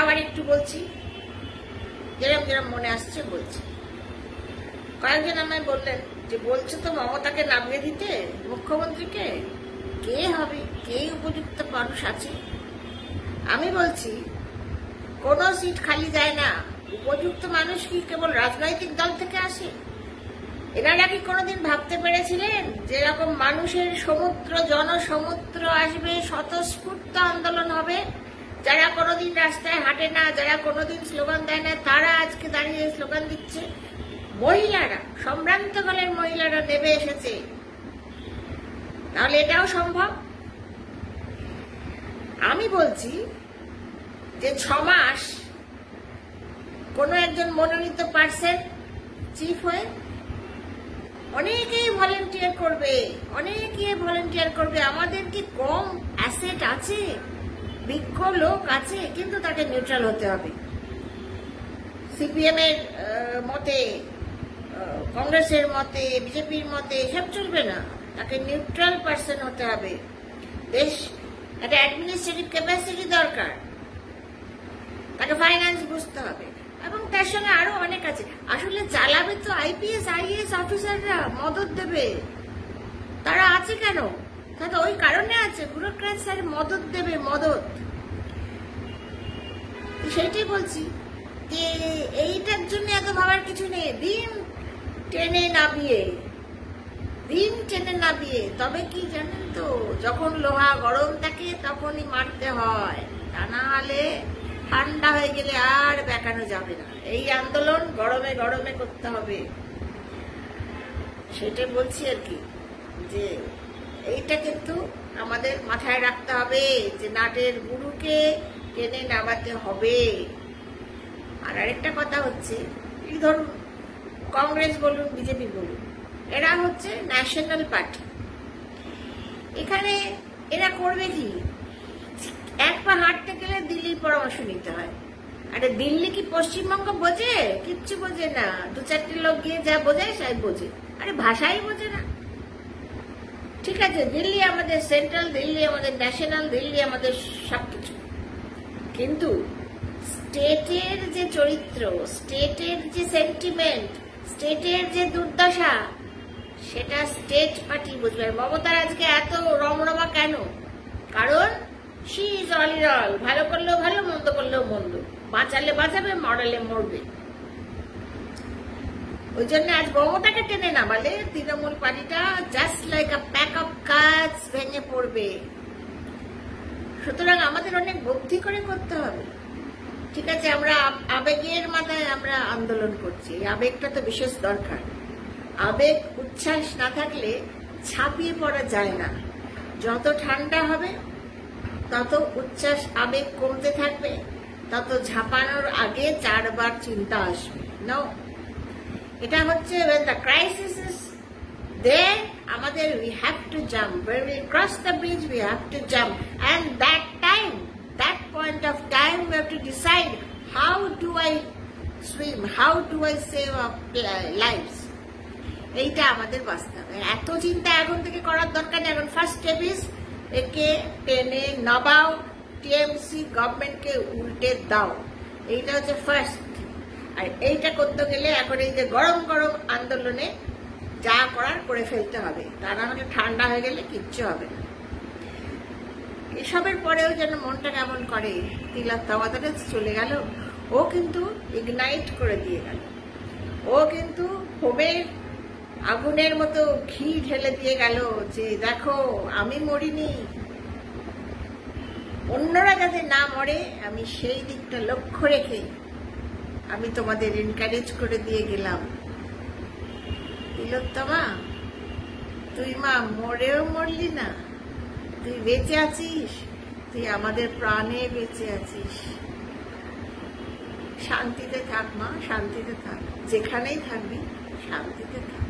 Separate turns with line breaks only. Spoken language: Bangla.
আবার একটু বলছি, যেরকম যেরকম মনে আসছে বলছি। কয়েকজন আমায় বললেন যে বলছো তো মমতাকে নামিয়ে দিতে মুখ্যমন্ত্রীকে, কে হবে, কে উপযুক্ত মানুষ আছে? আমি বলছি কোনো সিট খালি যায় না, উপযুক্ত মানুষ কি কেবল রাজনৈতিক দল থেকে আসে? এনারা কি কোনোদিন ভাবতে পেরেছিলেন যেরকম মানুষের সমুদ্র, জনসমুদ্র আসবে, স্বতঃস্ফূর্ত আন্দোলন হবে? যারা কোনোদিন রাস্তায় হাঁটে না, যারা কোনোদিন স্লোগান দেয় না, তারা আজকে দাঁড়িয়ে স্লোগান দিচ্ছে। মহিলারা, সম্ভ্রান্ত দলের মহিলারা নেমে এসেছে, তাহলে এটাও সম্ভব। আমি বলছি যে 6 মাস কোনো একজন মনোনীত পার্সন চিফ হয়ে অনেকেই ভলেন্টিয়ার করবে, অনেকেই ভলেন্টিয়ার করবে। আমাদের কি কম অ্যাসেট আছে? বিজ্ঞ লোক আছে, কিন্তু তাকে নিউট্রাল হতে হবে। সিপিএম এর মতে, কংগ্রেসের মতে, বিজেপির মতে সব চলবে না, তাকে নিউট্রাল পার্সন হতে হবে। দেশ একটা অ্যাডমিনিস্ট্রেটিভ ক্যাপাসিটি দরকার, তাকে ফাইন্যান্স বুঝতে হবে, এবং তার সঙ্গে আরো অনেক আছে। আসলে চালাবে তো আইপিএস আইএএস অফিসাররা, মদত দেবে। তারা আছে কেন? তারা ওই কারণে আছে, ব্যুরোক্র্যাটস আর মদত দেবে, মদত। সেইটাই বলছি যে এইটার জন্য এত ভাবার কিছু নেই। দিন টেনে নাবিয়ে তবে কি জানেন তো, যখন লোহা গরম থাকে তখনই মারতে হয়, তা না হলে ঠান্ডা হয়ে গেলে আর বেঁকানো যাবে না। এই আন্দোলন গরমে গরমে করতে হবে, সেটাই বলছি আর কি। যে এইটা কিন্তু আমাদের মাথায় রাখতে হবে যে নাটের গুরুকে টেনে নামাতে হবে। আর আরেকটা কথা হচ্ছে, এই ধরুন কংগ্রেস বলুন, বিজেপি বলুন, এরা হচ্ছে ন্যাশনাল পার্টি। এখানে এরা করবে কি? এক পা হাঁটতে গেলে দিল্লির পরামর্শ নিতে হয়। আরে দিল্লি কি পশ্চিমবঙ্গ বোঝে? কিচ্ছু বোঝে না। 2-4টে লোক গিয়ে যা বোঝায় তাই বোঝে, আরে ভাষাই বোঝে না। ঠিক আছে, দিল্লি আমাদের সেন্ট্রাল, দিল্লি আমাদের ন্যাশনাল, দিল্লি আমাদের সবকিছু, কিন্তু স্টেটের যে চরিত্র, স্টেটের যে সেন্টিমেন্ট, স্টেটের যে দুর্দশা, সেটা স্টেট পার্টি বুঝবে। মমতার আজকে এত রমরমা কেন? কারণ she is all in all. ভালো করলেও ভালো, মন্দ করলেও মন্দ, বাঁচালে বাঁচাবে, মরালে মরবে। ওই জন্য আজ মমতাকে টেনে নামালে তৃণমূল পার্টিটা just like a pack of cards ভেঙে পড়বে। সুতরাং আমাদের অনেক বুদ্ধি করে করতে হবে। ঠিক আছে, আমরা আবেগের মাথায় আমরা আন্দোলন করছি, আবেগটা তো বিশেষ দরকার। আবেগ উচ্ছ্বাস না থাকলে ছাপিয়ে পড়া যায় না। যত ঠান্ডা হবে তত উচ্ছ্বাস আবেগ কমতে থাকবে, তত ঝাঁপানোর আগে 4 বার চিন্তা আসবে। নো, এটা হচ্ছে when the crisis is there, আমাদের we have to jump. When we cross the bridge, we have to jump. And that time, that point of time, we have to decide, how do I swim? How do I save our lives? এইটা আমাদের বাঁচতে হবে। এত চিন্তা এখন থেকে করার দরকার নেই। এখন ফার্স্ট স্টেপ ইজ একে টেনে নামাও, টিএমসি গভর্নমেন্টকে উল্টে দাও। এইটা হচ্ছে ফার্স্ট। আর এইটা করতে গেলে এখন এই যে গরম গরম আন্দোলনে যা করার করে ফেলতে হবে, তা না হলে ঠান্ডা হয়ে গেলে কিচ্ছু হবে না। এসবের পরেও যেন মনটা কেমন করে, তিলোত্তমা চলে গেল, ও কিন্তু ইগনাইট করে দিয়ে গেল, ও কিন্তু হোমের আগুনের মতো ঘি ঢেলে দিয়ে গেল যে দেখো আমি মরিনি, অন্যরা যাতে না মরে আমি সেই দিকটা লক্ষ্য রেখে আমি তোমাদের এনকারেজ করে দিয়ে গেলাম। তিলোত্তমা, তুই মা মরেও মরলি না, তুই বেঁচে আছিস, তুই আমাদের প্রাণে বেঁচে আছিস। শান্তিতে থাক মা, শান্তিতে থাক, যেখানেই থাকবি শান্তিতে থাক।